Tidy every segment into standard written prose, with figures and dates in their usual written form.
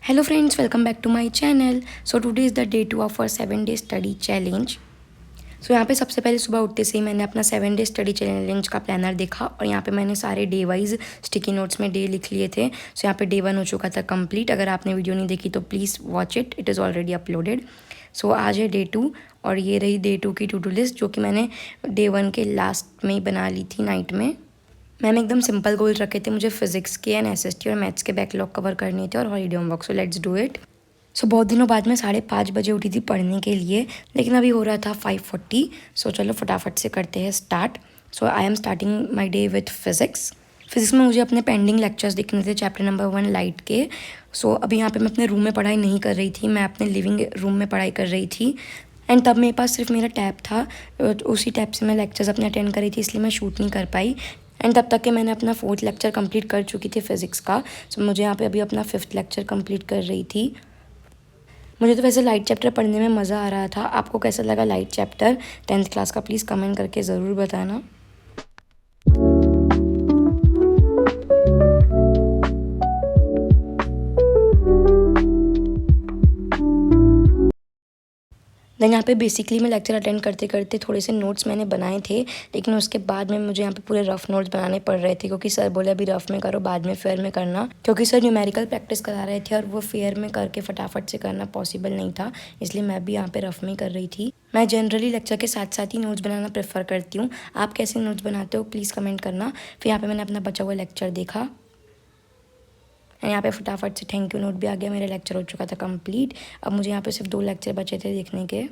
Hello friends, welcome back to my channel. So today is the day 2 of our 7-day study challenge. सो यहाँ पे सबसे पहले सुबह उठते से ही मैंने अपना 7-डे स्टडी चैलेंज का प्लानर देखा और यहाँ पे मैंने सारे डे वाइज स्टिकी नोट्स में डे लिख लिए थे. सो यहाँ पे डे 1 हो चुका था कंप्लीट. अगर आपने वीडियो नहीं देखी तो please watch it, it is already uploaded. So आज है डे 2 और ये रही डे 2 की टू डू लिस्ट जो कि मैंने डे 1 के लास्ट में ही बना ली थी नाइट में. मैंने एकदम सिंपल गोल रखे थे. मुझे फिजिक्स के एंड एसएसटी और मैथ्स के बैकलॉग कवर करने थे और holiday homework. So let's do it. So बहुत दिनों बाद मैं 5:30 बजे उठी थी पढ़ने के लिए, लेकिन अभी हो रहा था 5:40. सो चलो फटाफट से करते हैं start. So I am starting my day with physics. Physics में मुझे अपने पेंडिंग लेक्चर्स देखने थे चैप्टर नंबर 1 लाइट के. सो अभी यहाँ पे मैं अपने रूम में पढ़ाई नहीं कर रही थी, मैं अपने लिविंग रूम में पढ़ाई कर रही थी. एंड तब मेरे पास सिर्फ मेरा टैब था, उसी टैब से मैं लेक्चर्स अपने अटेंड कर रही थी, इसलिए मैं शूट नहीं कर पाई. एंड तब तक के मैंने अपना 4th लेक्चर कंप्लीट कर चुकी थी फिज़िक्स का. सो मुझे यहाँ पे अभी अपना 5th लेक्चर कंप्लीट कर रही थी. मुझे तो वैसे लाइट चैप्टर पढ़ने में मज़ा आ रहा था. आपको कैसा लगा लाइट चैप्टर 10th क्लास का? प्लीज़ कमेंट करके ज़रूर बताना. देन यहाँ पे बेसिकली मैं लेक्चर अटेंड करते करते थोड़े से नोट्स मैंने बनाए थे, लेकिन उसके बाद में मुझे यहाँ पे पूरे रफ नोट्स बनाने पड़ रहे थे क्योंकि सर बोले अभी रफ में करो, बाद में फेयर में करना. क्योंकि सर न्यूमेरिकल प्रैक्टिस करा रहे थे और वो फेयर में करके फटाफट से करना पॉसिबल नहीं था, इसलिए मैं भी यहाँ पे रफ में कर रही थी. मैं जनरली लेक्चर के साथ साथ ही नोट्स बनाना प्रेफर करती हूँ. आप कैसे नोट्स बनाते हो प्लीज़ कमेंट करना. फिर यहाँ पे मैंने अपना बचा हुआ लेक्चर देखा एंड यहाँ पे फटाफट से थैंक यू नोट भी आ गया. मेरा लेक्चर हो चुका था कंप्लीट. अब मुझे यहाँ पे सिर्फ 2 लेक्चर बचे थे देखने के.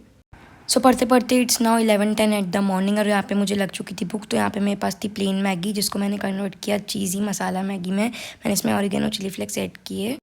सो पढ़ते पढ़ते it's now 11:10 at the morning और यहाँ पे मुझे लग चुकी थी भूख. तो यहाँ पे मेरे पास थी प्लेन मैगी जिसको मैंने कन्वर्ट किया चीज़ी मसाला मैगी में. मैंने इसमें ऑरिगेनो चिली फ्लेक्स ऐड किए.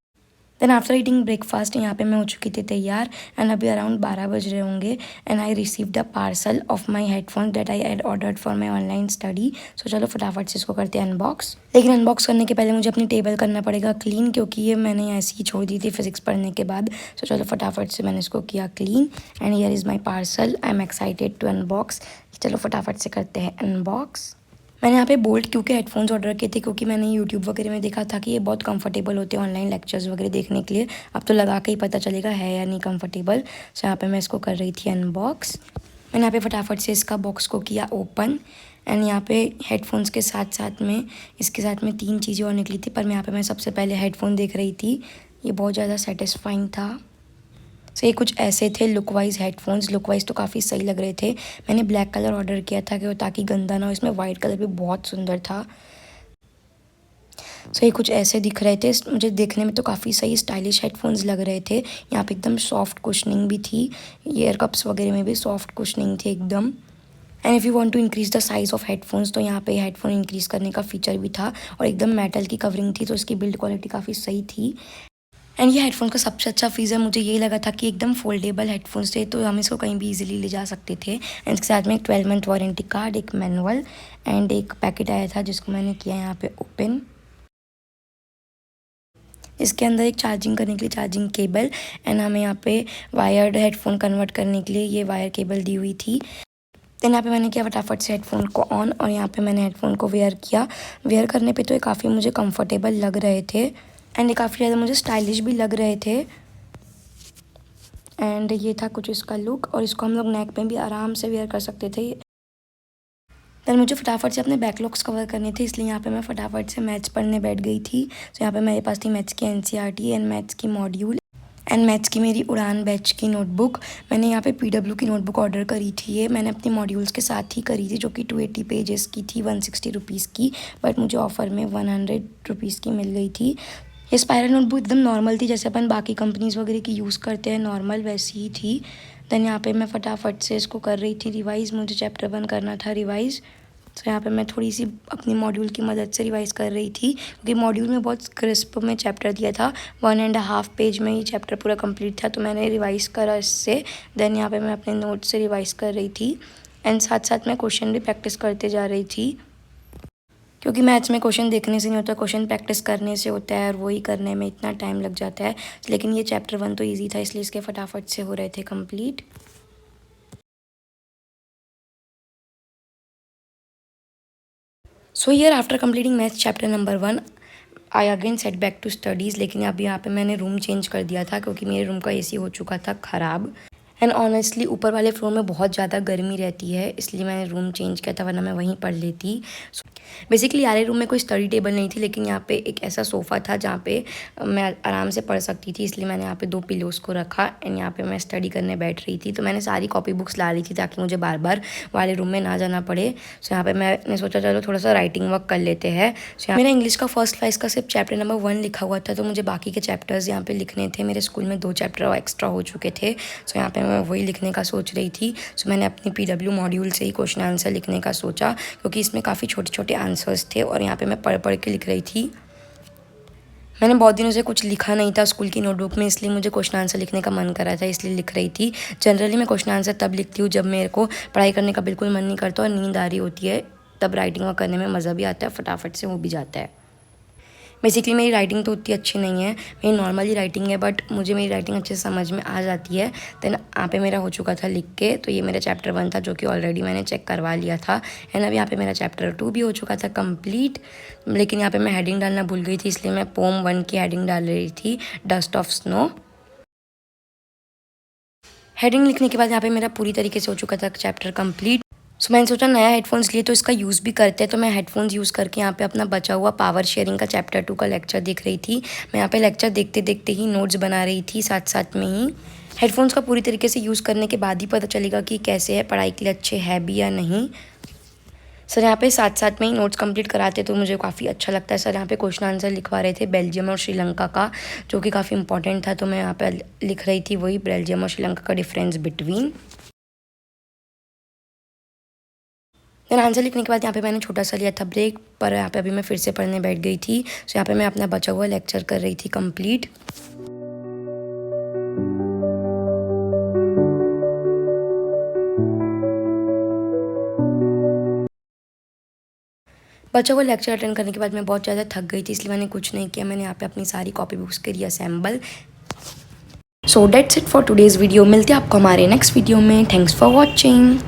देन आफ्टर ईटिंग ब्रेकफास्ट यहाँ पे मैं हो चुकी थी तैयार एंड अभी अराउंड 12 बज रहे होंगे and I receive the parcel of my headphone that I had ordered for my online study. So चलो फटाफट से इसको करते हैं अनबॉक्स. लेकिन अनबॉक्स करने के पहले मुझे अपनी टेबल करना पड़ेगा क्लीन क्योंकि ये मैंने ऐसे ही छोड़ दी थी फिजिक्स पढ़ने के बाद. सो चलो फटाफट से मैंने इसको किया clean and here is my parcel. I am excited to unbox. चलो फटाफट से करते हैं अनबॉक्स. मैंने यहाँ पे बोल्ट क्योंकि हेडफोन्स ऑर्डर किए थे क्योंकि मैंने यूट्यूब वगैरह में देखा था कि ये बहुत कंफर्टेबल होते हैं ऑनलाइन लेक्चर्स वगैरह देखने के लिए. अब तो लगा के ही पता चलेगा है या नहीं कंफर्टेबल. सो यहाँ पे मैं इसको कर रही थी अनबॉक्स. मैंने यहाँ पे फटाफट से इसका बॉक्स को किया ओपन एंड यहाँ पे हेडफोन्स के साथ साथ में इसके साथ में 3 चीज़ें और निकली थी, पर मैं यहाँ पे मैं सबसे पहले हेडफोन देख रही थी. ये बहुत ज़्यादा सेटिस्फाइंग था. सो ये कुछ ऐसे थे look wise headphones. Look wise तो काफ़ी सही लग रहे थे. मैंने ब्लैक कलर ऑर्डर किया था कि ताकि गंदा ना हो. इसमें वाइट कलर भी बहुत सुंदर था. सो ये कुछ ऐसे दिख रहे थे. मुझे देखने में तो काफ़ी सही स्टाइलिश हेडफोन्स लग रहे थे. यहाँ पे एकदम सॉफ्ट कुशनिंग भी थी. ईयर कप्स वगैरह में भी सॉफ्ट कुशनिंग थी एकदम. And if you want to increase the size of headphones तो यहाँ पे हेडफोन इंक्रीज़ करने का फीचर भी था और एकदम मेटल की कवरिंग थी तो इसकी बिल्ड क्वालिटी काफ़ी सही थी. एंड ये हेडफोन का सबसे अच्छा फीचर मुझे ये लगा था कि एकदम फोल्डेबल हेडफोन्स थे तो हम इसको कहीं भी इजीली ले जा सकते थे. एंड इसके साथ में एक 12 मंथ वारंटी कार्ड, एक मैनुअल एंड एक पैकेट आया था जिसको मैंने किया यहाँ पे ओपन. इसके अंदर एक चार्जिंग करने के लिए चार्जिंग केबल एंड हमें यहाँ पे वायर्ड हेडफोन कन्वर्ट करने के लिए ये वायर केबल दी हुई थी. देन यहाँ पे मैंने किया फटाफट से हेडफोन को ऑन और यहाँ पे मैंने हेडफोन को वेयर किया. वेयर करने पे तो ये काफ़ी मुझे कंफर्टेबल लग रहे थे एंड ये काफ़ी ज़्यादा मुझे स्टाइलिश भी लग रहे थे. एंड ये था कुछ इसका लुक और इसको हम लोग नेक में भी आराम से वेयर कर सकते थे. देन मुझे फटाफट से अपने बैकलॉग्स कवर करने थे इसलिए यहाँ पे मैं फटाफट से मैथ्स पढ़ने बैठ गई थी. तो यहाँ पे मेरे पास थी मैथ्स की एनसीईआरटी एंड मैथ्स की मॉड्यूल एंड मैथ्स की मेरी उड़ान बैच की नोटबुक. मैंने यहाँ पे पीडब्ल्यू की नोटबुक ऑर्डर करी थी. ये मैंने अपनी मॉड्यूल्स के साथ ही करी थी जो कि 280 पेजेस की थी 160 रुपीज़ की, बट मुझे ऑफ़र में 100 रुपीज़ की मिल गई थी. ये स्पायरल नोटबुक एकदम नॉर्मल थी जैसे अपन बाकी कंपनीज़ वगैरह की यूज़ करते हैं नॉर्मल वैसी ही थी. देन यहाँ पे मैं फटाफट से इसको कर रही थी रिवाइज़. मुझे चैप्टर 1 करना था रिवाइज़. तो यहाँ पे मैं थोड़ी सी अपनी मॉड्यूल की मदद से रिवाइज़ कर रही थी क्योंकि मॉड्यूल में बहुत क्रिस्प में चैप्टर दिया था. 1.5 पेज में ही चैप्टर पूरा कंप्लीट था तो मैंने रिवाइज़ करा इससे. देन यहाँ पे मैं अपने नोट से रिवाइज़ कर रही थी एंड साथ साथ मैं क्वेश्चन भी प्रैक्टिस करते जा रही थी क्योंकि मैथ्स में क्वेश्चन देखने से नहीं होता, क्वेश्चन प्रैक्टिस करने से होता है और वही करने में इतना टाइम लग जाता है. लेकिन ये चैप्टर 1 तो ईजी था इसलिए इसके फटाफट से हो रहे थे complete. So here after completing maths chapter number 1 I again set back to studies, लेकिन अब यहाँ पे मैंने रूम चेंज कर दिया था क्योंकि मेरे रूम का एसी हो चुका था ख़राब। एंड ऑनेस्टली ऊपर वाले फ्लोर में बहुत ज़्यादा गर्मी रहती है, इसलिए मैंने रूम चेंज किया था, वरना मैं वहीं पढ़ लेती। बेसिकली यारे रूम में कोई स्टडी टेबल नहीं थी, लेकिन यहाँ पे एक ऐसा सोफ़ा था जहाँ पे मैं आराम से पढ़ सकती थी, इसलिए मैंने यहाँ पे 2 पिलोज़ को रखा एंड यहाँ पे मैं स्टडी करने बैठ रही थी। तो मैंने सारी कॉपी बुक्स ला ली थी ताकि मुझे बार बार वाले रूम में ना जाना पड़े। सो यहाँ पे मैंने सोचा चलो थोड़ा सा राइटिंग वर्क कर लेते हैं। सो मेरा इंग्लिश का फर्स्ट क्लास का सिर्फ चैप्टर नंबर 1 लिखा हुआ था, तो मुझे बाकी के चैप्टर्स यहाँ पे लिखने थे। मेरे स्कूल में 2 चैप्टर एक्स्ट्रा हो चुके थे, सो यहाँ पे मैं वही लिखने का सोच रही थी। सो मैंने अपनी PW मॉड्यूल से ही क्वेश्चन आंसर लिखने का सोचा, क्योंकि इसमें काफ़ी छोटे छोटे आंसर्स थे और यहाँ पे मैं पढ़ पढ़ के लिख रही थी। मैंने बहुत दिनों से कुछ लिखा नहीं था स्कूल की नोटबुक में, इसलिए मुझे क्वेश्चन आंसर लिखने का मन कर रहा था, इसलिए लिख रही थी। जनरली मैं क्वेश्चन आंसर तब लिखती हूँ जब मेरे को पढ़ाई करने का बिल्कुल मन नहीं करता और नींद आ रही होती है, तब राइटिंग वर्क करने में मज़ा भी आता है, फटाफट से हो भी जाता है। बेसिकली मेरी राइटिंग तो उतनी अच्छी नहीं है, मेरी नॉर्मली राइटिंग है, बट मुझे मेरी राइटिंग अच्छे से समझ में आ जाती है। देन यहाँ पे मेरा हो चुका था लिख के, तो ये मेरा चैप्टर 1 था जो कि ऑलरेडी मैंने चेक करवा लिया था। एंड अब यहाँ पे मेरा चैप्टर 2 भी हो चुका था कंप्लीट, लेकिन यहाँ पे मैं हेडिंग डालना भूल गई थी, इसलिए मैं पोम 1 की हेडिंग डाल रही थी, डस्ट ऑफ स्नो। हेडिंग लिखने के बाद यहाँ पे मेरा पूरी तरीके से हो चुका था चैप्टर कंप्लीट। सो मैंने सोचा नया हेडफोन्स लिए तो इसका यूज़ भी करते हैं, तो मैं हेडफोन्स यूज़ करके यहाँ पे अपना बचा हुआ पावर शेयरिंग का चैप्टर 2 का लेक्चर देख रही थी। मैं यहाँ पे लेक्चर देखते देखते ही नोट्स बना रही थी साथ साथ में ही। हेडफोन्स का पूरी तरीके से यूज़ करने के बाद ही पता चलेगा कि कैसे है, पढ़ाई के लिए अच्छे है भी या नहीं। सर यहाँ पे साथ साथ में ही नोट्स कंप्लीट कराते तो मुझे काफ़ी अच्छा लगता है। सर यहाँ पे क्वेश्चन आंसर लिखवा रहे थे बेल्जियम और श्रीलंका का, जो कि काफ़ी इंपॉर्टेंट था, तो मैं यहाँ पे लिख रही थी वही बेल्जियम और श्रीलंका का डिफरेंस बिटवीन। देन आंसर लिखने के बाद यहाँ पे मैंने छोटा सा लिया था ब्रेक, पर यहाँ पे अभी मैं फिर से पढ़ने बैठ गई थी। सो यहाँ पे मैं अपना बचा हुआ लेक्चर कर रही थी कंप्लीट। बचा हुआ लेक्चर अटेंड करने के बाद मैं बहुत ज़्यादा थक गई थी, इसलिए मैंने कुछ नहीं किया, मैंने यहाँ पे अपनी सारी कॉपी बुक्स करी assemble. So that's it for today's video. मिलते हैं आपको हमारे नेक्स्ट वीडियो में। Thanks for watching.